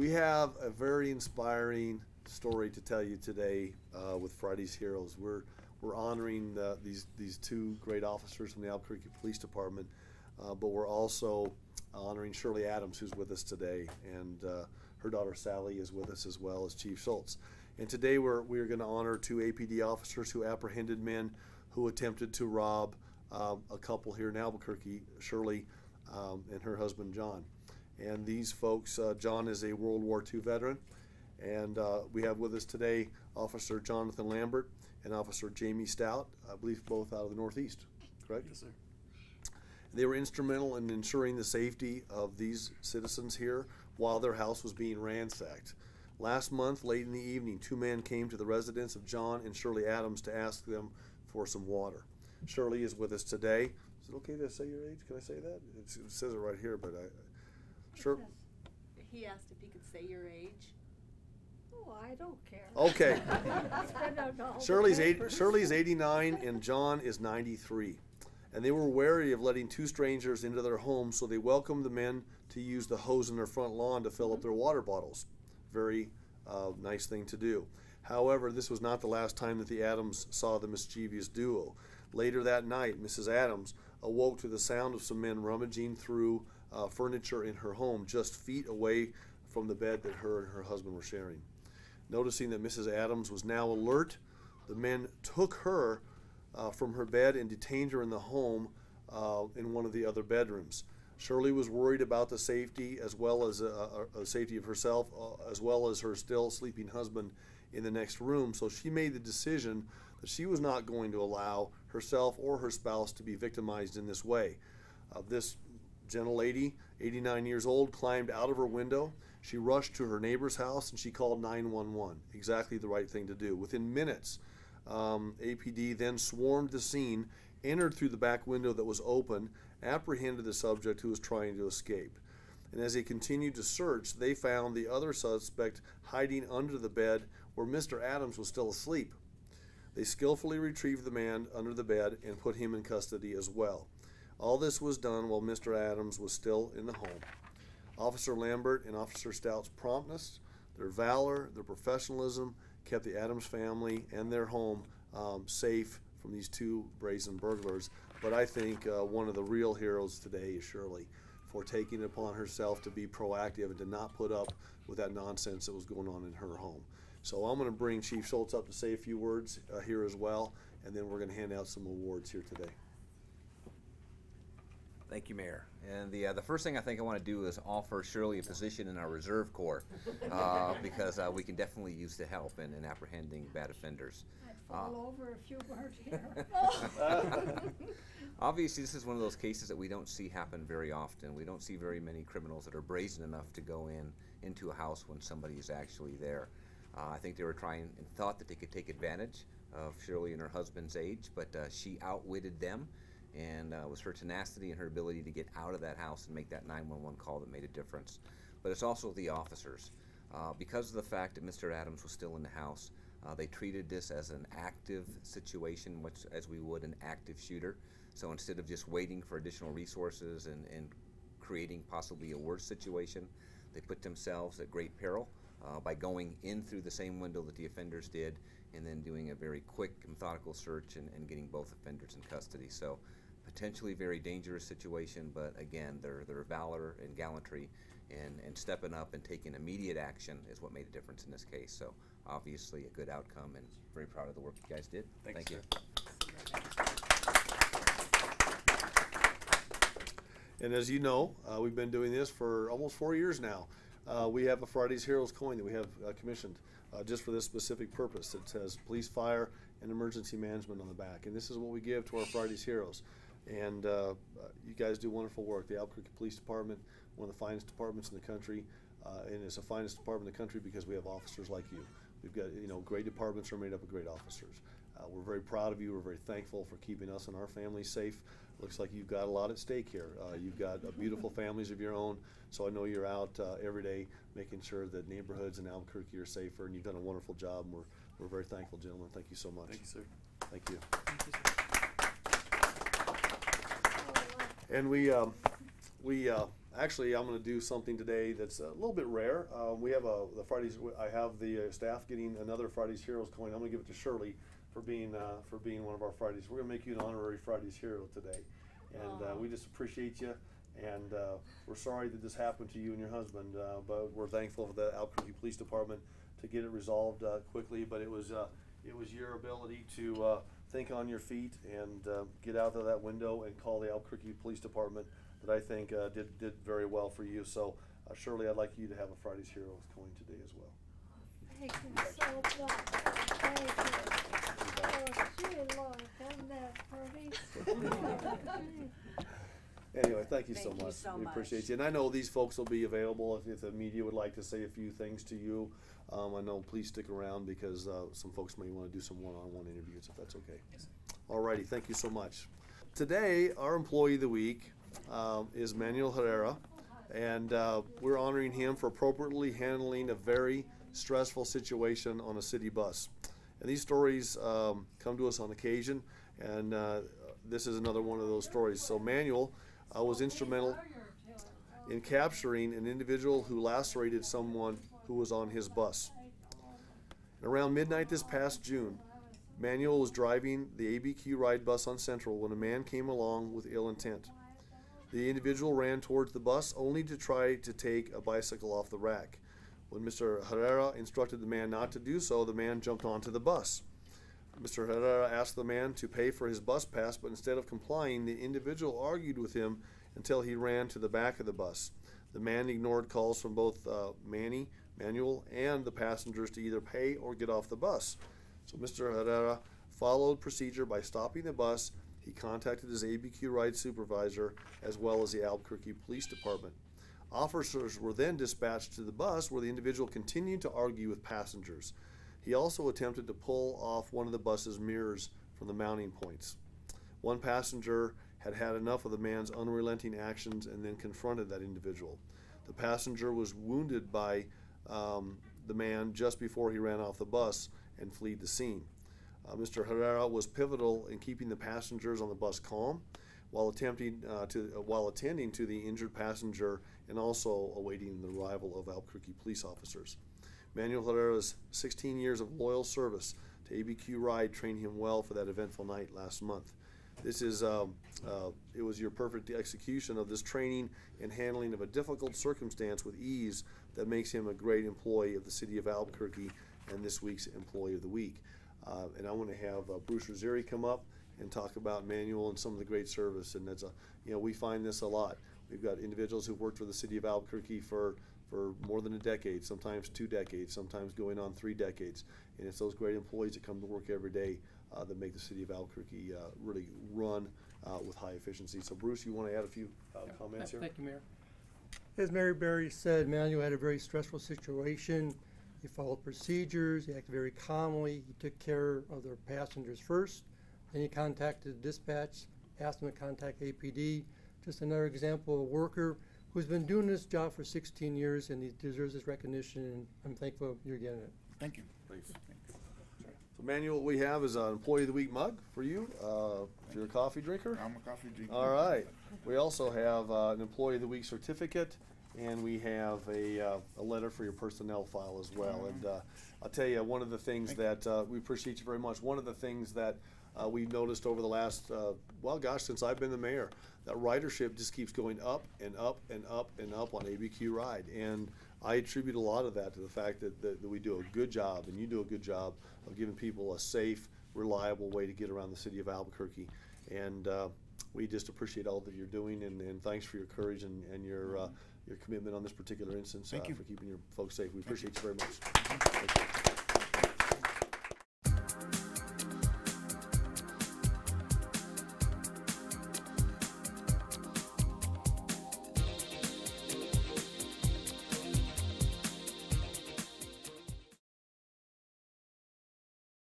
We have a very inspiring story to tell you today with Friday's Heroes. We're honoring these two great officers from the Albuquerque Police Department, but we're also honoring Shirley Adams, who's with us today, and her daughter Sally is with us, as well as Chief Schultz. And today we're going to honor two APD officers who apprehended men who attempted to rob a couple here in Albuquerque, Shirley and her husband John. And these folks, John is a World War II veteran, and we have with us today Officer Jonathan Lambert and Officer Jamie Stout, I believe both out of the Northeast, correct? Yes, sir. They were instrumental in ensuring the safety of these citizens here while their house was being ransacked. Last month, late in the evening, two men came to the residence of John and Shirley Adams to ask them for some water. Shirley is with us today. Is it okay to say your age? Can I say that? It says it right here, but sure. He asked if he could say your age. Oh, I don't care. Okay. Shirley's Shirley's 89 and John is 93. And they were wary of letting two strangers into their home, so they welcomed the men to use the hose in their front lawn to fill up their water bottles. Very nice thing to do. However, this was not the last time that the Adams saw the mischievous duo. Later that night, Mrs. Adams awoke to the sound of some men rummaging through furniture in her home just feet away from the bed that her and her husband were sharing. Noticing that Mrs. Adams was now alert, the men took her from her bed and detained her in the home in one of the other bedrooms. Shirley was worried about the safety, as well as safety of herself, as well as her still sleeping husband in the next room. So she made the decision that she was not going to allow herself or her spouse to be victimized in this way. This gentle lady, 89 years old, climbed out of her window. She rushed to her neighbor's house and she called 911. Exactly the right thing to do. Within minutes, APD then swarmed the scene, entered through the back window that was open, apprehended the subject who was trying to escape. And as they continued to search, they found the other suspect hiding under the bed where Mr. Adams was still asleep. They skillfully retrieved the man under the bed and put him in custody as well. All this was done while Mr. Adams was still in the home. Officer Lambert and Officer Stout's promptness, their valor, their professionalism kept the Adams family and their home safe from these two brazen burglars. But I think one of the real heroes today is Shirley, for taking it upon herself to be proactive and to not put up with that nonsense that was going on in her home. So I'm going to bring Chief Schultz up to say a few words here as well, and then we're going to hand out some awards here today. Thank you, Mayor. And the first thing I think I want to do is offer Shirley a position in our Reserve Corps because we can definitely use the help in apprehending bad offenders. I'd fall over if you weren't here. Obviously, this is one of those cases that we don't see happen very often. We don't see very many criminals that are brazen enough to go into a house when somebody is actually there. I think they were trying and thought that they could take advantage of Shirley and her husband's age, but she outwitted them. And it was her tenacity and her ability to get out of that house and make that 911 call that made a difference. But it's also the officers. Because of the fact that Mr. Adams was still in the house, they treated this as an active situation, much as we would an active shooter. So instead of just waiting for additional resources and creating possibly a worse situation, they put themselves at great peril by going in through the same window that the offenders did, and then doing a very quick, methodical search and getting both offenders in custody. So potentially very dangerous situation, but again, their valor and gallantry and stepping up and taking immediate action is what made a difference in this case. So obviously a good outcome, and very proud of the work you guys did. Thank you. And as you know, we've been doing this for almost 4 years now. We have a Friday's Heroes coin that we have commissioned just for this specific purpose. It says police, fire, and emergency management on the back. And this is what we give to our Friday's Heroes. And you guys do wonderful work. The Albuquerque Police Department, one of the finest departments in the country, and it's the finest department in the country because we have officers like you. We've got, great departments are made up of great officers. We're very proud of you. We're very thankful for keeping us and our families safe. Looks like you've got a lot at stake here. You've got beautiful families of your own, so I know you're out every day making sure that neighborhoods in Albuquerque are safer, and you've done a wonderful job. And we're very thankful, gentlemen. Thank you so much. Thank you, sir. Thank you. Thank you, sir. And we Actually, I'm going to do something today that's a little bit rare. We have the Fridays. I have the staff getting another Fridays Heroes coin. I'm going to give it to Shirley for being one of our Fridays. We're going to make you an honorary Fridays Hero today, and we just appreciate you. And we're sorry that this happened to you and your husband, but we're thankful for the Albuquerque Police Department to get it resolved quickly. But it was your ability to think on your feet and get out of that window and call the Albuquerque Police Department that I think did very well for you. So Shirley, I'd like you to have a Fridays Heroes coin today as well. Thank you so much. Thank you. Oh, gee, Lord, done that for me. Anyway, thank you so Thank you much. so We much. appreciate you. And I know these folks will be available if the media would like to say a few things to you. I know, please stick around because some folks may want to do some one-on-one interviews if that's okay. Yes. Alrighty, thank you so much. Today, our employee of the week is Manuel Herrera, and we're honoring him for appropriately handling a very stressful situation on a city bus. And these stories come to us on occasion, and this is another one of those stories. So Manuel was instrumental in capturing an individual who lacerated someone who was on his bus. Around midnight this past June, Manuel was driving the ABQ Ride bus on Central when a man came along with ill intent. The individual ran towards the bus only to try to take a bicycle off the rack. When Mr. Herrera instructed the man not to do so, the man jumped onto the bus. Mr. Herrera asked the man to pay for his bus pass, but instead of complying, the individual argued with him until he ran to the back of the bus. The man ignored calls from both Manuel, and the passengers to either pay or get off the bus. So Mr. Herrera followed procedure by stopping the bus. He contacted his ABQ Ride supervisor as well as the Albuquerque Police Department. Officers were then dispatched to the bus where the individual continued to argue with passengers. He also attempted to pull off one of the bus's mirrors from the mounting points. One passenger had had enough of the man's unrelenting actions and then confronted that individual. The passenger was wounded by the man just before he ran off the bus and fled the scene. Mr. Herrera was pivotal in keeping the passengers on the bus calm while attending to the injured passenger and also awaiting the arrival of Albuquerque police officers. Manuel Herrera's 16 years of loyal service to ABQ Ride trained him well for that eventful night last month. This is it was your perfect execution of this training and handling of a difficult circumstance with ease that makes him a great employee of the city of Albuquerque and this week's Employee of the Week. And I want to have Bruce Rosieri come up and talk about Manuel and some of the great service. And that's we find this a lot. We've got individuals who've worked for the city of Albuquerque for more than a decade, sometimes 2 decades, sometimes going on 3 decades. And it's those great employees that come to work every day that make the city of Albuquerque really run with high efficiency. So Bruce, you want to add a few comments here? Thank you, Mayor. As Mary Berry said, Manuel had a very stressful situation. He followed procedures, he acted very calmly, he took care of the passengers first, then he contacted dispatch, asked them to contact APD. Just another example of a worker who's been doing this job for 16 years and he deserves this recognition, and I'm thankful you're getting it. Thank you. Please. So Manuel, what we have is an Employee of the Week mug for you, if you're a coffee drinker. I'm a coffee drinker. All right. We also have an Employee of the Week certificate, and we have a letter for your personnel file as well. And I'll tell you, one of the things that we appreciate you very much, one of the things that we've noticed over the last, since I've been the mayor, that ridership just keeps going up and up and up and up on ABQ Ride. And I attribute a lot of that to the fact that we do a good job, and you do a good job of giving people a safe, reliable way to get around the city of Albuquerque. And we just appreciate all that you're doing, and thanks for your courage and your commitment on this particular instance for keeping your folks safe. We appreciate you very much. Thank you.